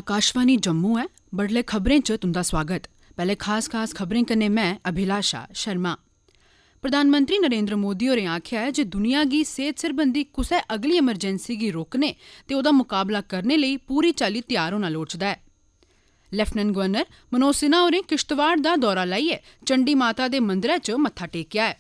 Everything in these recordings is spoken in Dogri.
आकाशवाणी जम्मू है। बडले खबरें च तुंदा स्वागत। पैह्ले खास खबरें कन्नै मैं अभिलाषा शर्मा। प्रधानमंत्री नरेंद्र मोदी होरें आखेआ है जे दुनिया गी सेहत सरबंधी कुसै अगली एमरजेंसी गी रोकने ते ओह्दा मुकाबला करने लेई पूरी चाल्ली तैयार होना लोड़चदा है। लेफ्टिनेंट गवर्नर मनोज सिन्हा होरें किश्तवाड़ दा दौरा लाइयै चंडी माता दे मंदरै च मत्था टेकेआ है।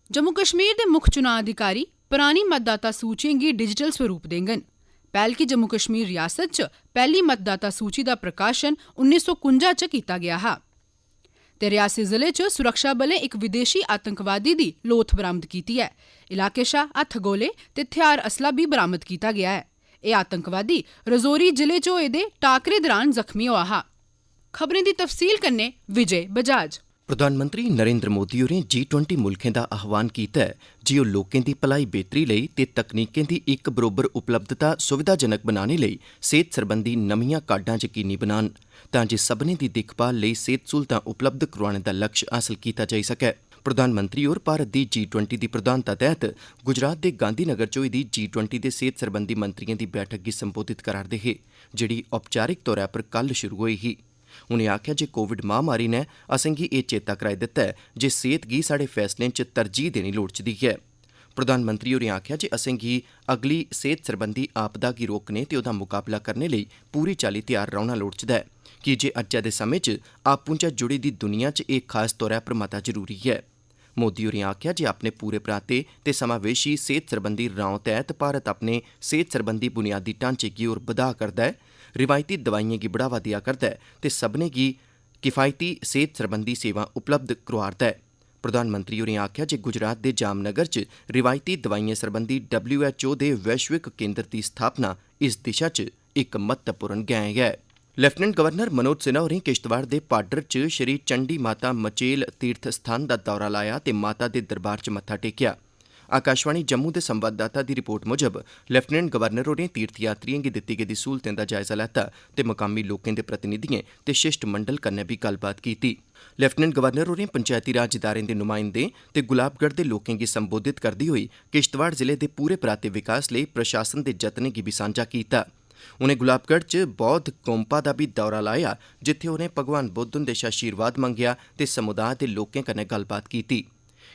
जम्मू कश्मीर दे मुक्ख चुनां अधिकारी परानी मतदाता सूचियें गी डिजिटल स्वरूप देङन। पैह्लकी जम्मू कश्मीर रियासत च पैह्ली मतदाता सूची दा प्रकाशन 1951 च कीता गेआ हा ते रियासी जिले च सुरक्षा बलें इक विदेशी आतंकवादी दी लोथ बरामद कीती है। इलाके शा हत्थगोले ते हथियार असला बी बरामद कीता गेआ है। एह् आतंकवादी रजौरी जिले च होए दे टाकरे दौरान जख्मी होआ हा। खबरें दी तफसील कन्नै विजय बजाज। प्रधानमंत्री नरेंद्र मोदी होरें G20 मुल्खें दा आह्वान कीता है जे ओह् लोकें दी भलाई बेह्तरी लेई ते तकनीकें दी इक बरोबर उपलब्धता सुविधाजनक बनाने लेई सेहत सरबंधी नमियां काह्डां यकीनी बनान तां जे सभनें दी दिक्खभाल लेई सेहत सहूलतां उपलब्ध करोआने दा लक्ष्य हासल कीता जाई सकै। प्रधानमंत्री होर भारत दी G20 दी प्रधानता तैह्त गुजरात दे गांधीनगर च होई दी G20 दे सेहत सरबंधी मंत्रियें दी बैठक गी संबोधित करा'रदे हे, जेह्ड़ी औपचारिक तौरा पर कल शुरू होई ही। उनें आखेआ जे कोविड महामारी ने असेंगी एह् चेता कराई दित्ता है जे सेहत गी साढ़े फैसलें च तरजीह् देनी लोड़चदी ऐ। प्रधानमंत्री होरें आखेआ जे असेंगी अगली सेहत सरबंधी आपदा गी रोकने ते ओह्दा मुकाबला करने लेई पूरी चाल्ली तैयार रौह्ना लोड़चदा ऐ, कीजे अज्जै दे समें च आपूं च जुड़ी दी दुनिया च एह् खास तौरा पर मता जरूरी ऐ। मोदी होरें आखेआ जे अपने पूरे पराते ते समावेशी सेहत सरबंधी रौं तैह्त भारत अपने सेहत सरबंधी बुनियादी ढांचे गी होर बधा करदा ऐ, रिवायती दवाइयें गी बढ़ावा देआ करदा ऐ ते सभनें गी किफायती सेहत सरबंधी सेवां उपलब्ध करोआ'रदा ऐ। प्रधानमंत्री होरें आखेआ जे गुजरात दे जामनगर च रिवायती दवाइयें सरबंधी WHO दे वैश्विक केंद्र दी स्थापना इस दिशा च इक महत्वपूर्ण गैंह ऐ। लेफ्टिनेंट गवर्नर मनोज सिन्हा होरें किश्तवाड़ दे पाडर च श्री चंडी माता मचेल तीर्थ स्थान दा दौरा लाया ते माता दे दरबार च मत्था टेकेआ। आकाशवाणी जम्मू दे संवाददाता दी रिपोर्ट मुजब लेफ्टिनेंट गवर्नर होरें तीर्थयात्रिएं गी दित्ती गेदी स्हूलतें दा जायजा लैता ते मकामी लोकें दे प्रतिनिधिएं ते शिष्टमंडल कन्नै बी गल्लबात कीती। लेफ्टिनेंट गवर्नर होरें पंचायती राज इदारें दे नुमाइंदें ते गुलाबगढ़ दे लोकें गी संबोधित करदे होई किश्तवाड़ जिले दे पूरे पराते विकास लेई प्रशासन दे जतनें गी बी सांझा कीता। उनें गुलाबगढ़ च बौद्ध गोम्पा दा बी दौरा लाया, जित्थे उनें भगवान बुद्ध हुंदे शा आशीर्वाद मंगेआ ते समुदाय दे लोकें कन्नै गल्लबात कीती।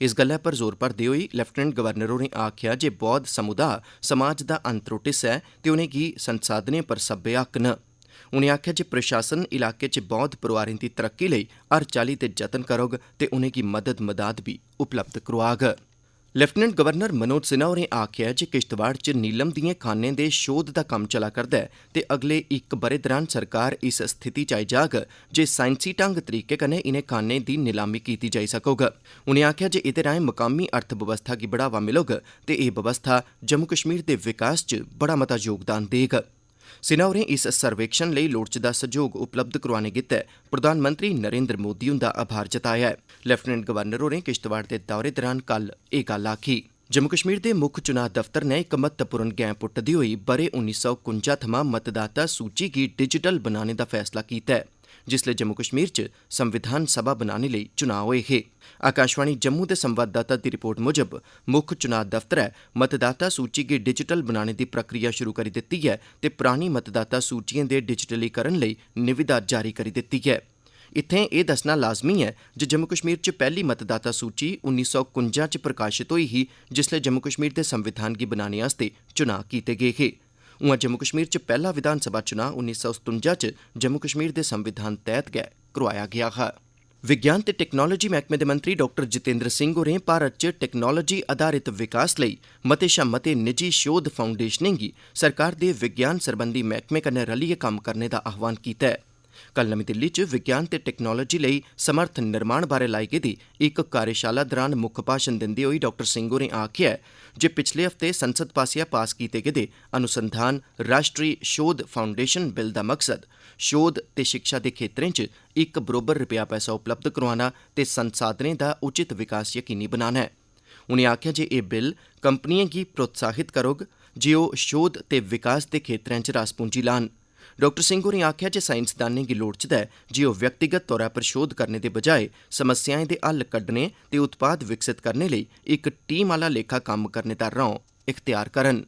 इस गल्लै पर जोर भरदे होई लेफ्टिनेंट गवर्नर होरें आखेआ जे बौद्ध समुदाय समाज दा अनत्रुट हिस्सा ऐ ते उनेंगी संसाधनें पर सब्बै हक्क न। उनें आखेआ जे प्रशासन इलाके च बौद्ध परोआरें दी तरक्की लेई हर चाल्ली दे जतन करोग ते उनेंगी मदद बी उपलब्ध करोआग। लेफ्टिनेंट गवर्नर मनोज सिन्हा होरें आखेआ जे किश्तवाड़ च नीलम दिएं खानें दे शोध दा कम्म चला करदा ऐ ते अगले इक ब'रे दौरान सरकार इस स्थिति च आई जाग जे साइंसी ढंग तरीके कन्नै इनें खानें दी नीलामी कीती जाई सकोग। उनें आखेआ जे एह्दे राएं मकामी अर्थ बवस्था गी बढ़ावा मिलोग ते एह् बवस्था जम्मू कश्मीर दे विकास च बड़ा मता योगदान देग। सिन्हा होरें इस सर्वेक्षण लेई लोड़चदा सैह्योग उपलब्ध करोआने गित्तै प्रधानमंत्री नरेंद्र मोदी हुंदा आभार जताया ऐ। लेफ्टिनेंट गवर्नर होरें किश्तवाड़ दे दौरे दौरान कल एह् गल्ल आखी। जम्मू कश्मीर दे मुक्ख चुनां दफ्तर ने इक महत्वपूर्ण गैंह पुट्टदे होई ब'रे 1951 थमां मतदाता सूची गी डिजिटल बनाने दा फैसला कीता ऐ, जिसलै जम्मू कश्मीर च संविधान सभा बनाने लेई चुनां होए हे। आकाशवाणी जम्मू दे संवाददाता दी रिपोर्ट मुजब मुक्ख चुनां दफ्तरै मतदाता सूची गी डिजिटल बनाने दी प्रक्रिया शुरू करी दित्ती ऐ ते परानी मतदाता सूचियें दे डिजिटलीकरण लेई निविदा जारी करी दित्ती ऐ। इत्थें एह् दस्सना लाज़मी ऐ जे जम्मू कश्मीर च पैह्ली मतदाता सूची 1951 च प्रकाशित होई ही, जिसलै जम्मू कश्मीर दे संविधान गी बनाने आस्तै चुनां कीते गे हे। उआं जम्मू कश्मीर च पैह्ला विधानसभा चुनां 1957 च जम्मू कश्मीर दे संविधान तैह्त गै करोआया गेआ हा। विज्ञान ते टैक्नोलोजी मैह्कमे दे मंत्री डाक्टर जितेंद्र सिंह होरें भारत च टैक्नोलोजी आधारित विकास लेई मते शा मते निजी शोध फाउंडेशनें गी सरकार दे विज्ञान सरबंधी मैह्कमे कन्नै रलियै कम्म करने दा आह्वान कीता है। कल नमीं दिल्ली च विज्ञान ते टैक्नोलोजी लेई समर्थ निर्माण बारै लाई गेदी इक कार्यशाला दौरान मुक्ख भाषण दिंदे होई डाक्टर सिंह होरें आखेआ जे पिछले हफ्ते संसद पासेआ पास कीते गेदे अनुसंधान राष्ट्री शोध फाउंडेशन बिल दा मकसद शोध ते शिक्षा दे खेत्तरें च इक बरोबर रपेआ पैसा उपलब्ध करोआना ते संसाधनें दा उचित विकास यकीनी बनाना ऐ। उनें आखेआ जे एह् बिल कंपनियें गी प्रोत्साहित करोग जे ओह् शोध ते विकास दे खेत्तरें च रास पूंजी लान। डाक्टर सिंह होरें आखेआ जे साइंसदानें गी लोड़चदा ऐ जे ओह् व्यक्तिगत तौरा पर शोध करने दे बजाय समस्याएं दे हल कड्ढने ते उत्पाद विकसित करने लेई इक टीम आह्ला लेखा कम्म करने दा रौं इख्तियार करन।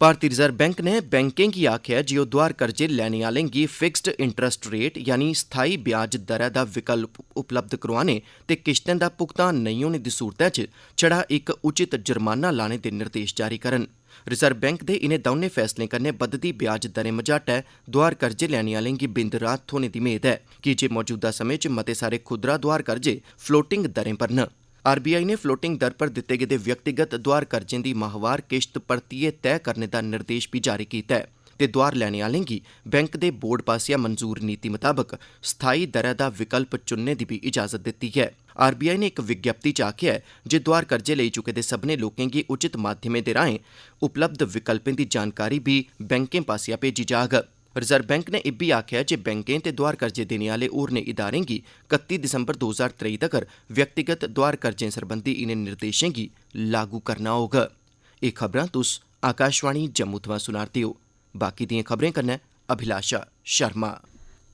भारती रिजर्व बैंक ने बैंकें गी आखेआ जे ओह् दोआर कर्जे लैने आह्लें गी फिक्स्ड इंटरस्ट रेट यानी स्थाई ब्याज दरै दा विकल्प उपलब्ध करोआने ते किश्तें दा भुगतान नेईं होने दी सूरतै च छड़ा इक उचित जुर्माना लाने दे निर्देश जारी करन। रिजर्व बैंक दे इनें दौनें फैसलें कन्नै बधदी ब्याज दरें मझाटै दोआर कर्जे लैने आह्लें गी बिंद राहत थ्होने दी मेद ऐ, कीजे मौजूदा समें च मते सारे खुदरा दोआर कर्जे फ्लोटिंग दरें पर न। आरबीआई ने फ्लोटिंग दर पर दित्ते गेदे व्यक्तिगत दोआर कर्जें दी माहवार किश्त परतियै तय करने दा निर्देश भी जारी कीता ऐ ते दोआर लैने आह्लें गी बैंक दे बोर्ड पासेआ मंजूर नीति मताबक स्थाई दरै दा विकल्प चुनने दी भी इजाजत दित्ती है। आरबीआई ने इक विज्ञप्ति च आखेआ ऐ जे दोआर कर्जे लेई चुके दे सभनें लोकें गी उचित माध्यमें दे राहें उपलब्ध विकल्पें दी जानकारी भी बैंकें पासेआ भेजी जाग। रिजर्व बैंक ने इब्बी आखेआ जे बैंकें ते दोआर कर्जे देने आह्ले होरनें इदारें गी 31 दिसंबर 2023 तगर व्यक्तिगत दोआर कर्जें सरबंधी इनें निर्देशें गी लागू करना होग। एह् खबरां तुस आकाशवाणी जम्मू थमां सुना'रदे ओ। बाकी दिएं खबरें कन्नै अभिलाषा शर्मा।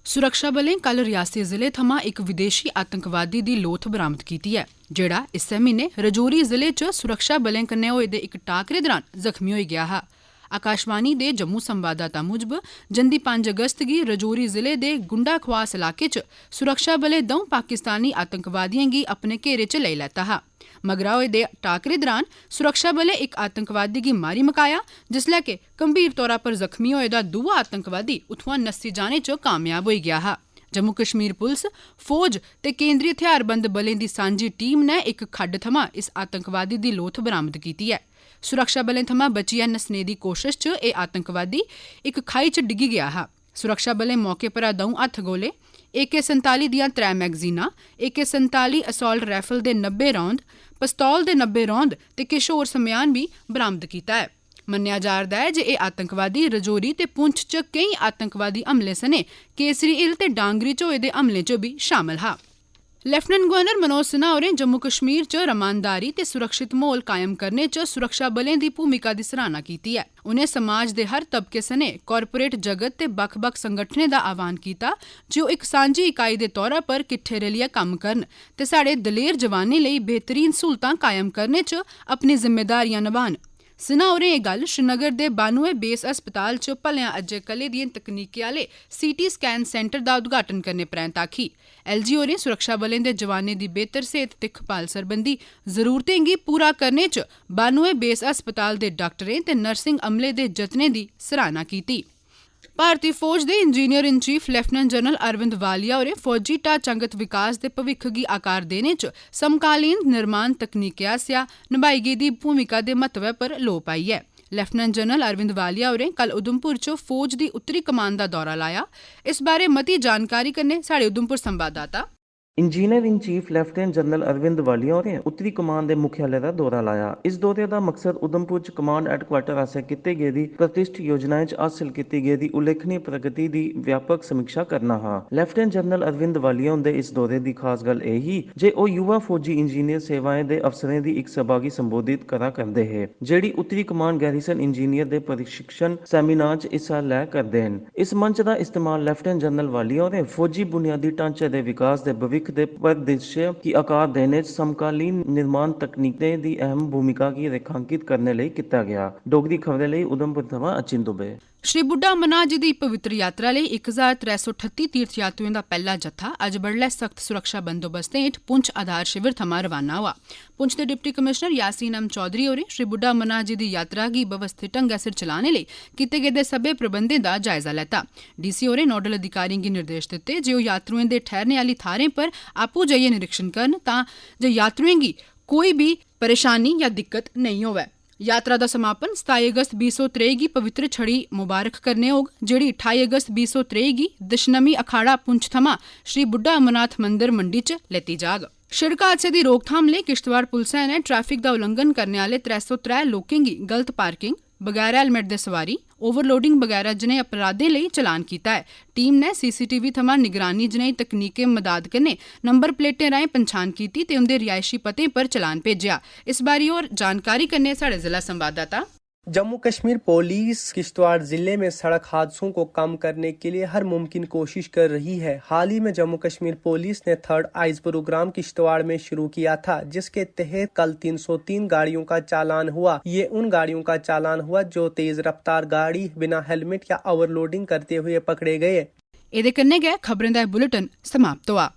सुरक्षा बलें कल रियासी जिले थमां इक विदेशी आतंकवादी दी लोथ बरामद कीती ऐ, जेह्ड़ा इस्सै म्हीने रजौरी जिले च सुरक्षा बलें कन्नै होए दे इक टाकरे दौरान जख्मी होई गेआ हा। आकाशवाणी दे जम्मू संवाददाता मुजब जंदी 5 अगस्त गी रजौरी जिले दे गुंडा खवास इलाके च सुरक्षा बलें द'ऊं पाकिस्तानी आतंकवादियें गी अपने घेरे च लेई लैता हा। मगरा होए दे टाकरे दौरान सुरक्षा बलें इक आतंकवादी गी मारी मकाया, जिसलै कि गंभीर तौरा पर जख्मी होए दा दूआ आतंकवादी उत्थुआं नस्सी जाने च कामयाब होई गेआ हा। जम्मू कश्मीर पुलस, फौज ते केंद्री हथियारबंद बलें दी सांझी टीम ने इक खड्ड थमां इस आतंकवादी दी लोथ बरामद कीती ऐ। सुरक्षा बलें थमां बचियै नस्सने दी कोशश च एह् आतंकवादी इक खाई च डिग्गी गेआ हा। सुरक्षा बलें मौके परा द'ऊं हत्थ गोले, AK-47 दियां 3 मैगजीनां, AK-47 असॉल्ट राइफल दे 90 रौंद, पिस्तौल दे 90 रौंद ते किश होर समेयान भी बरामद कीता ऐ। मन्नेआ जा'रदा ऐ जे एह् आतंकवादी रजौरी ते पुंछ च केईं आतंकवादी हमलें सने केसरी हिल ते डांगरी च होए दे हमलें च बी शामल हा। लेफ्टिनेंट गवर्नर मनोज सिन्हा होरें जम्मू कश्मीर च रमानदारी ते सुरक्षित म्हौल कायम करने च सुरक्षा बलें दी भूमिका दी सराहना कीती ऐ। उनें समाज दे हर तबके सने कारपोरेट जगत ते बक्ख-बक्ख संगठनें दा आह्वान कीता जे ओह् इक सांझी इकाई दे तौरा पर किट्ठे रलियै कम्म करन ते साढ़े दलेर जवानें लेई बेहतरीन सहूलतां कायम करने च अपनी जिम्मेदारियां निभान। सिन्हा होरें एह् गल्ल श्रीनगर दे 92 बेस अस्पताल च भलेआं अज्जै कल्लै दिएं तकनीकें आह्ले CT स्कैन सेंटर दा उद्घाटन करने परैंत आखी। LG होरें सुरक्षा बलें दे जवानें दी बेहतर सेहत ते खपाल सरबंधी जरूरतें गी पूरा करने च 92 बेस अस्पताल दे डाक्टरें ते नर्सिंग अमले दे जतनें दी सराहना कीती। भारती फौज दे engineer in chief lieutenant general Arvind Walia होरें फौजी ढांचागत विकास दे भविक्ख गी आकार देने च समकालीन निर्माण तकनीकें आसेआ निभाई गेदी भूमिका दे महत्वै पर लोऽ पाई ऐ। लेफ्टिनेंट जनरल अरविंद वालिया होरें कल उधमपुर च फौज दी उत्तरी कमान दा दौरा लाया। इस बारै मती जानकारी कन्नै साढ़े उधमपुर संवाददाता engineer in chief lieutenant general Arvind Walia होरें उत्तरी कमान दे मुख्यालय दा दौरा लाया। इस दौरे दा मकसद उधमपुर च कमांड हैडक्वार्टर आसेआ कीती गेदी प्रतिष्ठ योजनाएं च हासल कीती गेदी उल्लेखनीय प्रगति दी व्यापक समीक्षा करना हा। लेफ्टिनेंट जनरल अरविंद वालिया हुंदे इस दौरे दी खास गल्ल एह् ही जे ओह् युवा फौजी इंजीनियर सेवाएं दे अफसरें दी इक सभा गी संबोधित करा करदे हे, जेह्ड़ी उत्तरी कमान गैरीसन इंजीनियर दे प्रशिक्षण सेमिनार च हिस्सा लै करदे न। इस मंच दा इस्तेमाल लेफ्टिनेंट जनरल वालिया होरें फौजी बुनियादी ढांचे दे विकास दे भविक्ख दे परिदृश्य गी आकार देने च समकालीन निर्माण तकनीकें दी अहम भूमिका गी रेखांकित करने लेई कीता गया। डोगरी खबरें लेई उधमपुर थमां अचिन दुबे। श्री बुड्ढा अमरनाथ जी दी पवित्र यात्रा लेई 1338 तीर्थ यात्रुएं दा पैह्ला जत्था अज्ज बडलै सख्त सुरक्षा बंदोबस्तें हेठ पुंछ आधार शिविर थमां रवाना होआ। पुंछ दे deputy commissioner Yasin M Chaudhary होरें श्री बुड्ढा अमरनाथ जी दी यात्रा गी व्यवस्थित ढंगै सिर चलाने लेई कीते गेदे सब्बै प्रबंधें दा जायजा लैता। DC होरें नोडल अधिकारिएं गी निर्देश दित्ते जे ओह् यात्रुएं दे ठैह्रने आह्ली थाह्रें पर आपूं जाइयै निरीक्षण करन तां जे यात्रुएं गी कोई बी परेशानी या दिक्कत नेईं होवै। यात्रा दा समापन 27 अगस्त 2023 गी पवित्र छड़ी मुबारक करने होग, जेह्ड़ी 28 अगस्त 2023 गी दशनमी अखाड़ा पुंछ थमां श्री बुड्ढा अमरनाथ मंदिर मंडी च लैती जाग। शिड़क हादसे दी रोकथाम लेई किश्तवाड़ पुलसै ने ट्रैफिक दा उल्लंघन करने आह्ले 303 लोकें गी गलत पार्किंग, बगैर हेलमेट दे सवारी, ओवरलोडिंग बगैरा जनेह् अपराधें लेई चलान कीता ऐ। टीम ने CCTV थमां निगरानी जनेही तकनीकें मदाद कन्नै नंबर प्लेटें राहें पंछान कीती ते उंदे रिहायशी पतें पर चलान भेजेआ। इस बारी होर जानकारी कन्नै साढ़े जिला संवाददाता जम्मू कश्मीर पुलिस किश्तवाड़ जिले में सड़क हादसों को कम करने के लिए हर मुमकिन कोशिश कर रही है। हाल ही में जम्मू कश्मीर पुलिस ने थर्ड आइज प्रोग्राम किश्तवाड़ में शुरू किया था, जिसके तहत कल 303 गाड़ियों का चालान हुआ। ये उन गाड़ियों का चालान हुआ जो तेज रफ्तार गाड़ी बिना हेलमेट या ओवरलोडिंग करते हुए पकड़े गए। ਇਹਦੇ ਕੰਨੇ ਗਏ ਖਬਰਾਂ ਦਾ ਇਹ ਬੁਲੇਟਿਨ ਸਮਾਪਤ ਹੋਇਆ।